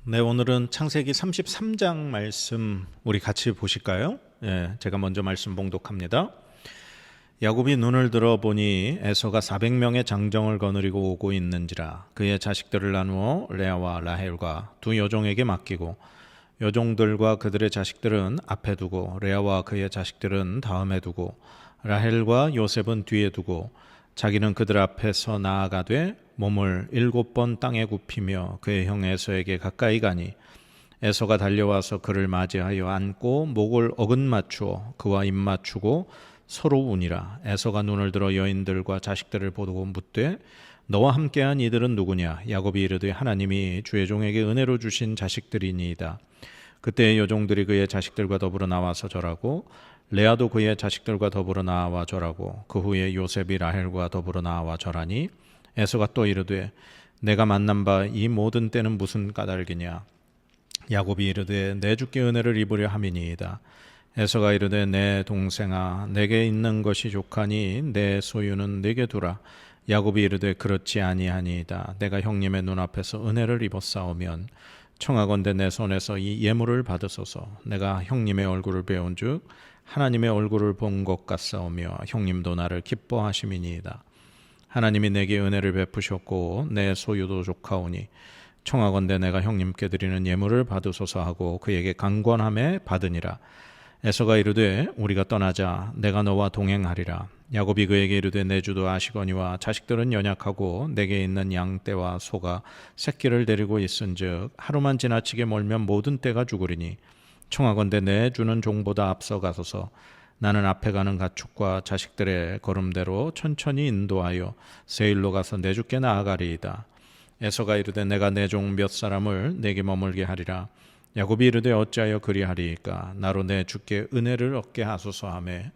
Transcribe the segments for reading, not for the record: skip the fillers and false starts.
네, 오늘은 창세기 33장 말씀 우리 같이 보실까요? 제가 먼저 말씀 봉독합니다. 야곱이 눈을 들어 보니 에서가 400명의 장정을 거느리고 오고 있는지라. 그의 자식들을 나누어 레아와 라헬과 두 여종에게 맡기고 여종들과 그들의 자식들은 앞에 두고 레아와 그의 자식들은 다음에 두고 라헬과 요셉은 뒤에 두고 자기는 그들 앞에서 나아가되 몸을 7번 땅에 굽히며 그의 형 에서에게 가까이 가니 에서가 달려와서 그를 맞이하여 안고 목을 어긋맞추어 그와 입맞추고 서로 우니라. 에서가 눈을 들어 여인들과 자식들을 보고 묻되 너와 함께한 이들은 누구냐? 야곱이 이르되 하나님이 주의 종에게 은혜로 주신 자식들이니이다. 그때 여종들이 그의 자식들과 더불어 나와서 절하고 레아도 그의 자식들과 더불어 나와 절하고 그 후에 요셉이 라헬과 더불어 나와 절하니 에서가 또 이르되 내가 만난 바 이 모든 때는 무슨 까닭이냐? 야곱이 이르되 내 주께 은혜를 입으려 함이니이다. 에서가 이르되 내 동생아 내게 있는 것이 족하니 내 소유는 내게 두라. 야곱이 이르되 그렇지 아니하니이다. 내가 형님의 눈앞에서 은혜를 입었사오면 청하건대 내 손에서 이 예물을 받으소서. 내가 형님의 얼굴을 배운즉 하나님의 얼굴을 본 것 같사오며 형님도 나를 기뻐하심이니이다. 하나님이 내게 은혜를 베푸셨고 내 소유도 족하오니 청하건대 내가 형님께 드리는 예물을 받으소서 하고 그에게 강권함에 받으니라. 에서가 이르되 우리가 떠나자. 내가 너와 동행하리라. 야곱이 그에게 이르되 내 주도 아시거니와 자식들은 연약하고 내게 있는 양떼와 소가 새끼를 데리고 있은즉 하루만 지나치게 멀면 모든 떼가 죽으리니 청하건대 내 주는 종보다 앞서 가소서. 나는 앞에 가는 가축과 자식들의 걸음대로 천천히 인도하여 세일로 가서 내 주께 나아가리이다. 에서가 이르되 내가 내 종 몇 사람을 내게 머물게 하리라. 야곱이 이르되 어찌하여 그리하리이까? 나로 내 주께 은혜를 얻게 하소서 하매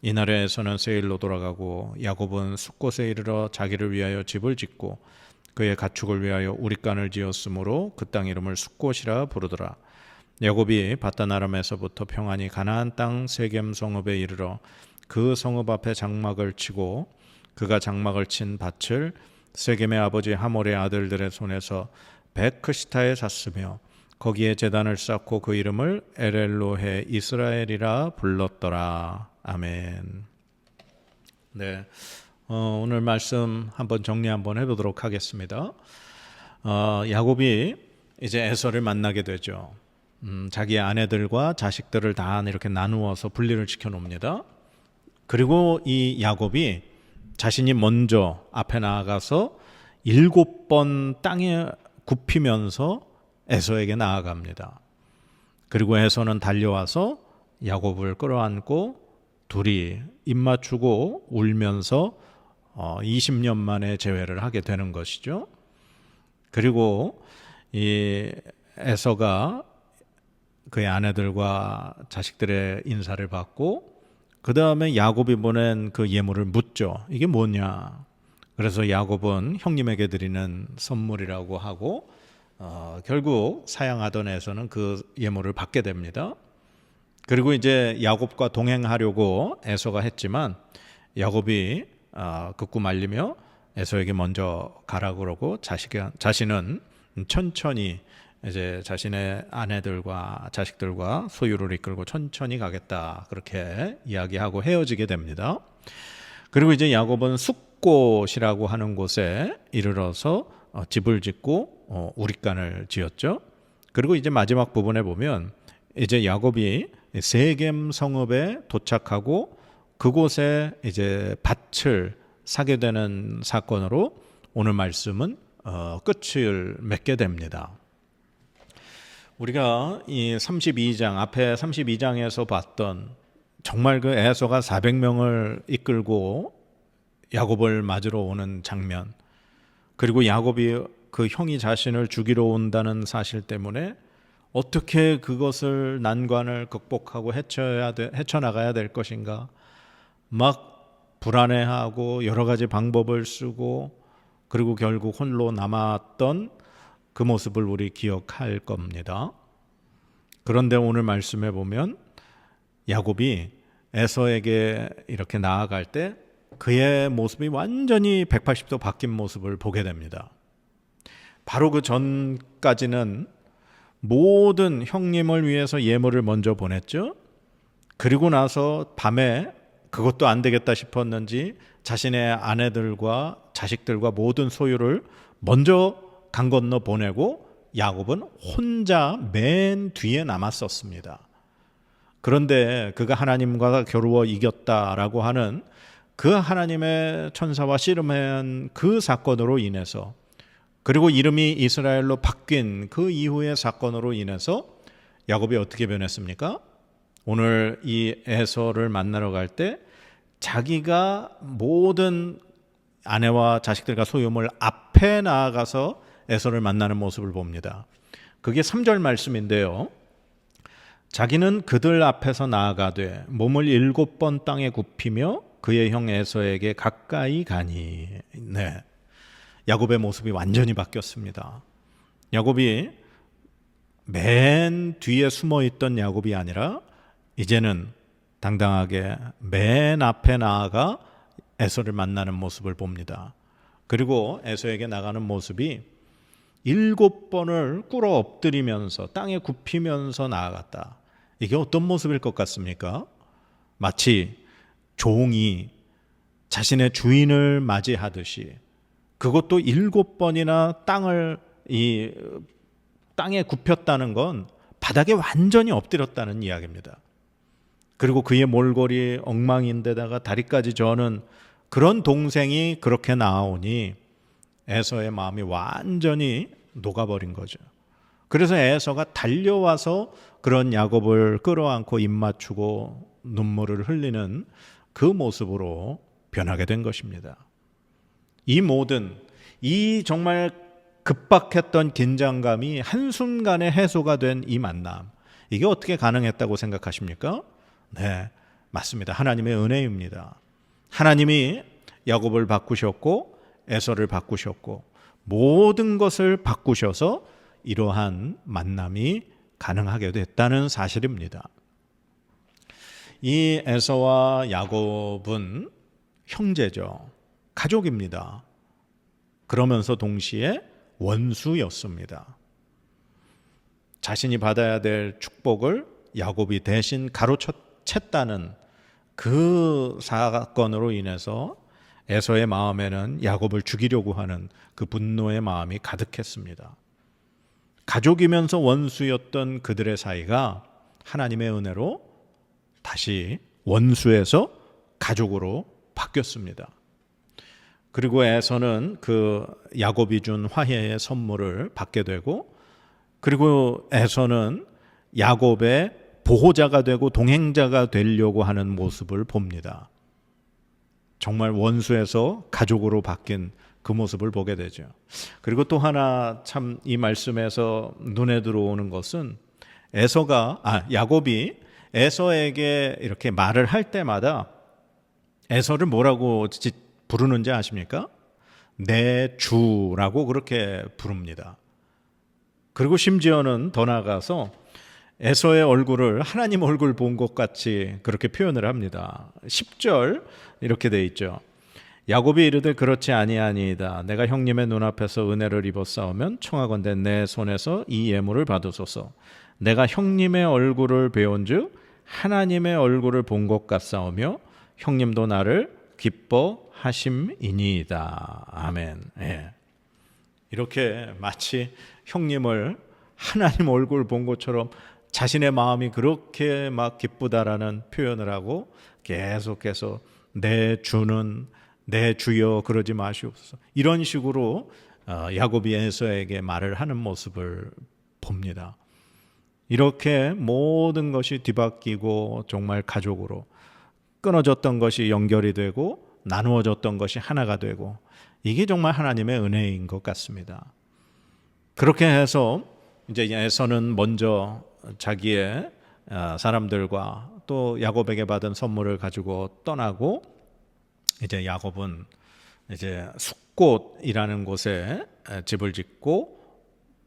이날에 에서는 세일로 돌아가고 야곱은 숫곳에 이르러 자기를 위하여 집을 짓고 그의 가축을 위하여 우릿간을 지었으므로 그 땅 이름을 숫곳이라 부르더라. 야곱이 바단 아람에서부터 평안히 가나안 땅 세겜 성읍에 이르러 그 성읍 앞에 장막을 치고 그가 장막을 친 밭을 세겜의 아버지 하몰의 아들들의 손에서 베크시타에 샀으며 거기에 제단을 쌓고 그 이름을 엘엘로헤 이스라엘이라 불렀더라. 아멘. 네, 오늘 말씀 한번 정리 한번 해보도록 하겠습니다. 야곱이 이제 에서를 만나게 되죠. 자기 아내들과 자식들을 다 이렇게 나누어서 분리를 시켜 놓습니다. 그리고 이 야곱이 자신이 먼저 앞에 나아가서 7번 땅에 굽히면서 에서에게 나아갑니다. 그리고 에서는 달려와서 야곱을 끌어안고 둘이 입맞추고 울면서 20년 만에 재회를 하게 되는 것이죠. 그리고 이 에서가 그의 아내들과 자식들의 인사를 받고 그 다음에 야곱이 보낸 그 예물을 묻죠. 이게 뭐냐? 그래서 야곱은 형님에게 드리는 선물이라고 하고 결국 사양하던 에서는 그 예물을 받게 됩니다. 그리고 이제 야곱과 동행하려고 에서가 했지만 야곱이 극구 말리며 에서에게 먼저 가라 그러고 자신은 천천히 이제 자신의 아내들과 자식들과 소유를 이끌고 천천히 가겠다 그렇게 이야기하고 헤어지게 됩니다. 그리고 이제 야곱은 숫곳이라고 하는 곳에 이르러서 집을 짓고 우릿간을 지었죠. 그리고 이제 마지막 부분에 보면 이제 야곱이 세겜 성읍에 도착하고 그곳에 이제 밭을 사게 되는 사건으로 오늘 말씀은 끝을 맺게 됩니다. 우리가 이 32장 앞에 32장에서 봤던 정말 그 에서가 400명을 이끌고 야곱을 맞으러 오는 장면, 그리고 야곱이 그 형이 자신을 죽이러 온다는 사실 때문에 어떻게 그것을 난관을 극복하고 헤쳐나가야 될 것인가, 막 불안해하고 여러 가지 방법을 쓰고 그리고 결국 홀로 남았던 그 모습을 우리 기억할 겁니다. 그런데 오늘 말씀해 보면 야곱이 에서에게 이렇게 나아갈 때 그의 모습이 완전히 180도 바뀐 모습을 보게 됩니다. 바로 그 전까지는 모든 형님을 위해서 예물을 먼저 보냈죠. 그리고 나서 밤에 그것도 안 되겠다 싶었는지 자신의 아내들과 자식들과 모든 소유를 먼저 강 건너 보내고 야곱은 혼자 맨 뒤에 남았었습니다. 그런데 그가 하나님과 겨루어 이겼다라고 하는 그 하나님의 천사와 씨름한 그 사건으로 인해서, 그리고 이름이 이스라엘로 바뀐 그 이후의 사건으로 인해서 야곱이 어떻게 변했습니까? 오늘 이 에서를 만나러 갈 때 자기가 모든 아내와 자식들과 소유물 앞에 나아가서 에서를 만나는 모습을 봅니다. 그게 3절 말씀인데요. 자기는 그들 앞에서 나아가되 몸을 7번 땅에 굽히며 그의 형 에서에게 가까이 가니. 네, 야곱의 모습이 완전히 바뀌었습니다. 야곱이 맨 뒤에 숨어있던 야곱이 아니라 이제는 당당하게 맨 앞에 나아가 에서를 만나는 모습을 봅니다. 그리고 에서에게 나가는 모습이 7번을 꿇어 엎드리면서 땅에 굽히면서 나아갔다. 이게 어떤 모습일 것 같습니까? 마치 종이 자신의 주인을 맞이하듯이, 그것도 7번이나 땅에 굽혔다는 건 바닥에 완전히 엎드렸다는 이야기입니다. 그리고 그의 몰골이 엉망인데다가 다리까지 저는 그런 동생이 그렇게 나오니 에서의 마음이 완전히 녹아버린 거죠. 그래서 에서가 달려와서 그런 야곱을 끌어안고 입 맞추고 눈물을 흘리는 그 모습으로 변하게 된 것입니다. 이 정말 급박했던 긴장감이 한순간에 해소가 된 이 만남, 이게 어떻게 가능했다고 생각하십니까? 네, 맞습니다. 하나님의 은혜입니다. 하나님이 야곱을 바꾸셨고 에서를 바꾸셨고 모든 것을 바꾸셔서 이러한 만남이 가능하게 됐다는 사실입니다. 이 에서와 야곱은 형제죠. 가족입니다. 그러면서 동시에 원수였습니다. 자신이 받아야 될 축복을 야곱이 대신 가로챘다는 그 사건으로 인해서 에서의 마음에는 야곱을 죽이려고 하는 그 분노의 마음이 가득했습니다. 가족이면서 원수였던 그들의 사이가 하나님의 은혜로 다시 원수에서 가족으로 바뀌었습니다. 그리고 에서는 그 야곱이 준 화해의 선물을 받게 되고, 그리고 에서는 야곱의 보호자가 되고 동행자가 되려고 하는 모습을 봅니다. 정말 원수에서 가족으로 바뀐 그 모습을 보게 되죠. 그리고 또 하나 참 이 말씀에서 눈에 들어오는 것은 야곱이 에서에게 이렇게 말을 할 때마다 에서를 뭐라고 부르는지 아십니까? 내 주라고 그렇게 부릅니다. 그리고 심지어는 더 나아가서 에서의 얼굴을 하나님 얼굴 본 것 같이 그렇게 표현을 합니다. 10절 이렇게 돼 있죠. 야곱이 이르되 그렇지 아니하니이다. 내가 형님의 눈앞에서 은혜를 입었사오면 청하건대 내 손에서 이 예물을 받으소서. 내가 형님의 얼굴을 배운즉 하나님의 얼굴을 본 것 같사오며 형님도 나를 기뻐하심이니이다. 아멘. 예. 이렇게 마치 형님을 하나님 얼굴 본 것처럼 자신의 마음이 그렇게 막 기쁘다라는 표현을 하고 계속해서 내 주는 내 주여 그러지 마시옵소서, 이런 식으로 야곱이 에서에게 말을 하는 모습을 봅니다. 이렇게 모든 것이 뒤바뀌고 정말 가족으로 끊어졌던 것이 연결이 되고 나누어졌던 것이 하나가 되고, 이게 정말 하나님의 은혜인 것 같습니다. 그렇게 해서 이제 에서는 먼저 자기의 사람들과 또 야곱에게 받은 선물을 가지고 떠나고, 이제 야곱은 이제 숫곳이라는 곳에 집을 짓고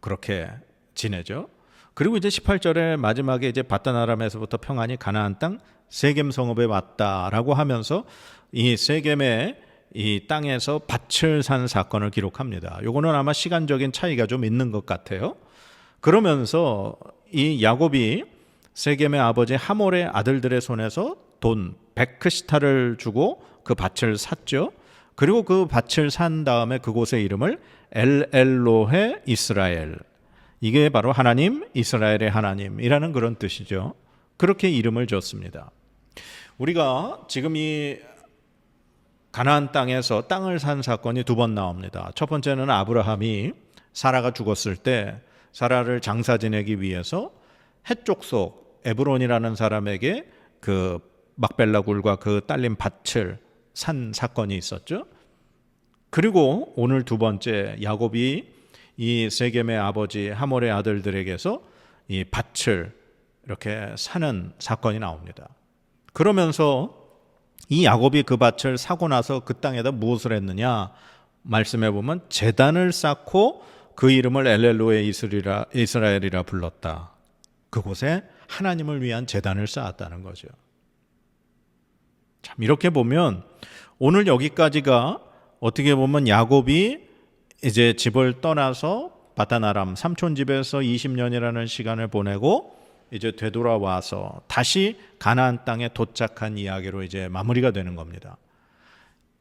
그렇게 지내죠. 그리고 이제 18절에 마지막에 이제 바단 아람에서부터 평안히 가나안 땅 세겜 성읍에 왔다라고 하면서 이 세겜의 이 땅에서 밭을 산 사건을 기록합니다. 요거는 아마 시간적인 차이가 좀 있는 것 같아요. 그러면서 이 야곱이 세겜의 아버지 하몰의 아들들의 손에서 돈 100크시탈을 주고 그 밭을 샀죠. 그리고 그 밭을 산 다음에 그곳의 이름을 엘엘로헤 이스라엘, 이게 바로 하나님, 이스라엘의 하나님이라는 그런 뜻이죠. 그렇게 이름을 줬습니다. 우리가 지금 이 가나안 땅에서 땅을 산 사건이 두 번 나옵니다. 첫 번째는 아브라함이 사라가 죽었을 때 사라를 장사 지내기 위해서 해쪽 속 에브론이라는 사람에게 그 막벨라 굴과 그 딸린 밭을 산 사건이 있었죠. 그리고 오늘 두 번째, 야곱이 이 세겜의 아버지 하몰의 아들들에게서 이 밭을 이렇게 사는 사건이 나옵니다. 그러면서 이 야곱이 그 밭을 사고 나서 그 땅에다 무엇을 했느냐, 말씀해 보면 제단을 쌓고 그 이름을 엘엘로에 이스라엘이라 불렀다. 그곳에 하나님을 위한 제단을 쌓았다는 거죠. 참, 이렇게 보면 오늘 여기까지가 어떻게 보면 야곱이 이제 집을 떠나서 바다나람 삼촌 집에서 20년이라는 시간을 보내고 이제 되돌아와서 다시 가나안 땅에 도착한 이야기로 이제 마무리가 되는 겁니다.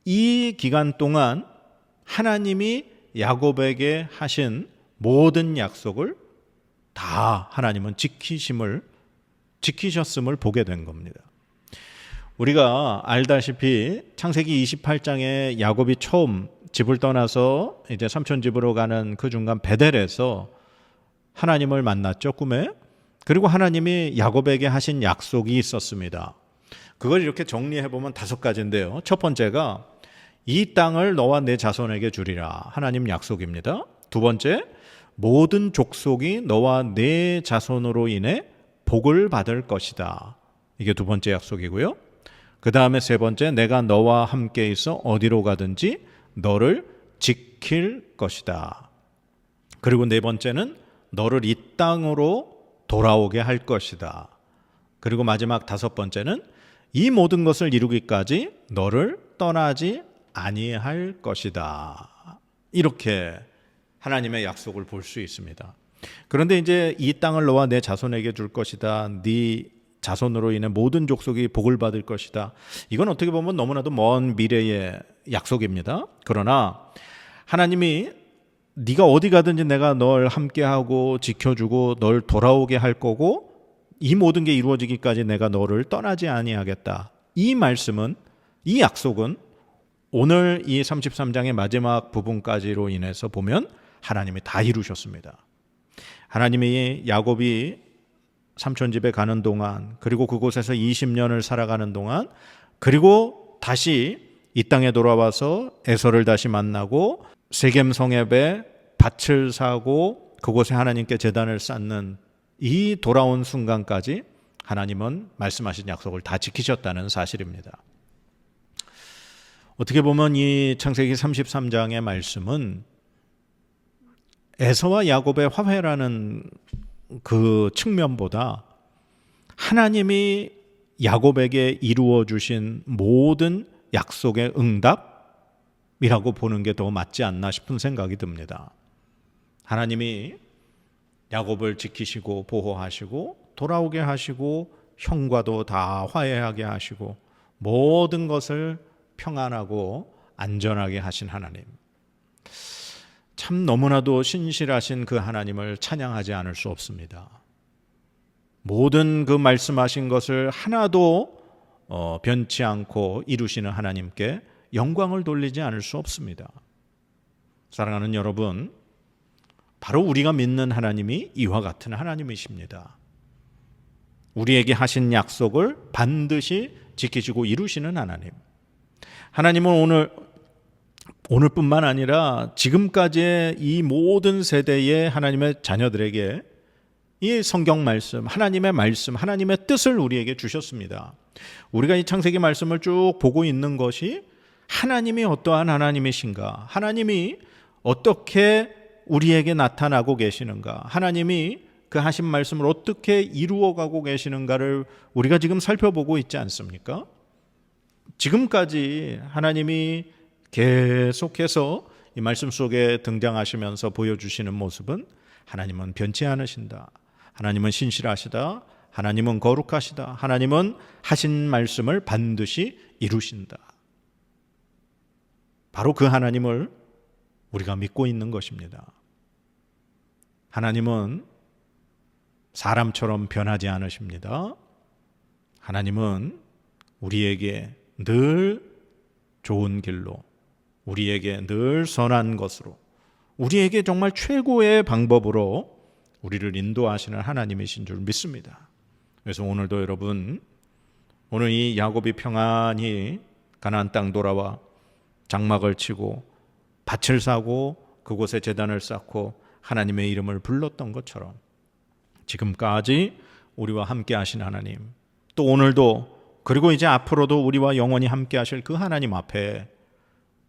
이 기간 동안 하나님이 야곱에게 하신 모든 약속을 다 하나님은 지키셨음을 보게 된 겁니다. 우리가 알다시피 창세기 28장에 야곱이 처음 집을 떠나서 이제 삼촌 집으로 가는 그 중간 베델에서 하나님을 만났죠, 꿈에. 그리고 하나님이 야곱에게 하신 약속이 있었습니다. 그걸 이렇게 정리해 보면 5가지인데요. 첫 번째가 이 땅을 너와 내 자손에게 주리라, 하나님 약속입니다. 두 번째, 모든 족속이 너와 내 자손으로 인해 복을 받을 것이다. 이게 두 번째 약속이고요. 그 다음에 세 번째, 내가 너와 함께 있어 어디로 가든지 너를 지킬 것이다. 그리고 네 번째는 너를 이 땅으로 돌아오게 할 것이다. 그리고 마지막 5번째는 이 모든 것을 이루기까지 너를 떠나지 아니할 것이다. 이렇게 하나님의 약속을 볼 수 있습니다. 그런데 이제 이 땅을 너와 내 자손에게 줄 것이다, 네 자손으로 인해 모든 족속이 복을 받을 것이다, 이건 어떻게 보면 너무나도 먼 미래의 약속입니다. 그러나 하나님이 네가 어디 가든지 내가 널 함께하고 지켜주고 널 돌아오게 할 거고 이 모든 게 이루어지기까지 내가 너를 떠나지 아니하겠다, 이 말씀은, 이 약속은 오늘 이 33장의 마지막 부분까지로 인해서 보면 하나님이 다 이루셨습니다. 하나님이 야곱이 삼촌 집에 가는 동안, 그리고 그곳에서 20년을 살아가는 동안, 그리고 다시 이 땅에 돌아와서 에서를 다시 만나고 세겜 성읍에 밭을 사고 그곳에 하나님께 제단을 쌓는 이 돌아온 순간까지 하나님은 말씀하신 약속을 다 지키셨다는 사실입니다. 어떻게 보면 이 창세기 33장의 말씀은 에서와 야곱의 화해라는 그 측면보다 하나님이 야곱에게 이루어 주신 모든 약속의 응답이라고 보는 게 더 맞지 않나 싶은 생각이 듭니다. 하나님이 야곱을 지키시고 보호하시고 돌아오게 하시고 형과도 다 화해하게 하시고 모든 것을 평안하고 안전하게 하신 하나님, 참 너무나도 신실하신 그 하나님을 찬양하지 않을 수 없습니다. 모든 그 말씀하신 것을 하나도 변치 않고 이루시는 하나님께 영광을 돌리지 않을 수 없습니다. 사랑하는 여러분, 바로 우리가 믿는 하나님이 이와 같은 하나님이십니다. 우리에게 하신 약속을 반드시 지키시고 이루시는 하나님. 하나님은 오늘뿐만 아니라 지금까지의 이 모든 세대의 하나님의 자녀들에게 이 성경 말씀, 하나님의 말씀, 하나님의 뜻을 우리에게 주셨습니다. 우리가 이 창세기 말씀을 쭉 보고 있는 것이 하나님이 어떠한 하나님이신가, 하나님이 어떻게 우리에게 나타나고 계시는가, 하나님이 그 하신 말씀을 어떻게 이루어가고 계시는가를 우리가 지금 살펴보고 있지 않습니까? 지금까지 하나님이 계속해서 이 말씀 속에 등장하시면서 보여주시는 모습은 하나님은 변치 않으신다. 하나님은 신실하시다. 하나님은 거룩하시다. 하나님은 하신 말씀을 반드시 이루신다. 바로 그 하나님을 우리가 믿고 있는 것입니다. 하나님은 사람처럼 변하지 않으십니다. 하나님은 우리에게 늘 좋은 길로, 우리에게 늘 선한 것으로, 우리에게 정말 최고의 방법으로 우리를 인도하시는 하나님이신 줄 믿습니다. 그래서 오늘도 여러분, 오늘 이 야곱이 평안히 가나안 땅 돌아와 장막을 치고 밭을 사고 그곳에 제단을 쌓고 하나님의 이름을 불렀던 것처럼 지금까지 우리와 함께 하신 하나님, 또 오늘도 그리고 이제 앞으로도 우리와 영원히 함께 하실 그 하나님 앞에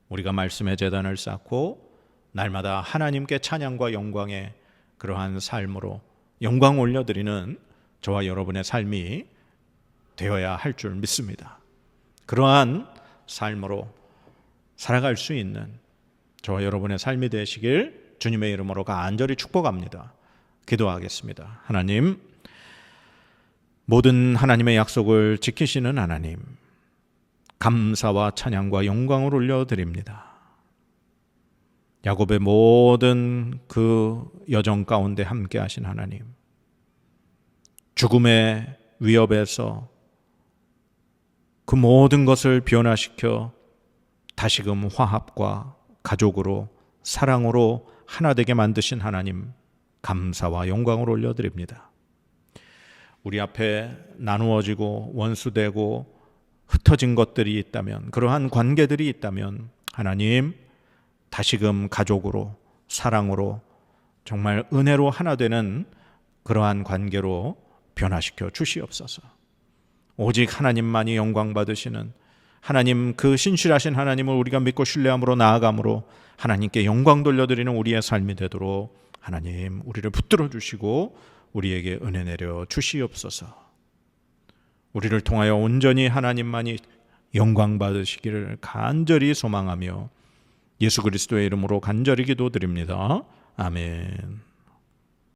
우리가 말씀의 제단을 쌓고 날마다 하나님께 찬양과 영광의 그러한 삶으로 영광 올려드리는 저와 여러분의 삶이 되어야 할 줄 믿습니다. 그러한 삶으로 살아갈 수 있는 저와 여러분의 삶이 되시길 주님의 이름으로 간절히 축복합니다. 기도하겠습니다. 하나님, 모든 하나님의 약속을 지키시는 하나님, 감사와 찬양과 영광을 올려드립니다. 야곱의 모든 그 여정 가운데 함께 하신 하나님, 죽음의 위협에서 그 모든 것을 변화시켜 다시금 화합과 가족으로 사랑으로 하나 되게 만드신 하나님, 감사와 영광을 올려드립니다. 우리 앞에 나누어지고 원수되고 흩어진 것들이 있다면, 그러한 관계들이 있다면 하나님, 다시금 가족으로 사랑으로 정말 은혜로 하나 되는 그러한 관계로 변화시켜 주시옵소서. 오직 하나님만이 영광 받으시는 하나님, 그 신실하신 하나님을 우리가 믿고 신뢰함으로 나아감으로 하나님께 영광 돌려드리는 우리의 삶이 되도록 하나님, 우리를 붙들어 주시고 우리에게 은혜 내려 주시옵소서. 우리를 통하여 온전히 하나님만이 영광 받으시기를 간절히 소망하며 예수 그리스도의 이름으로 간절히 기도드립니다. 아멘.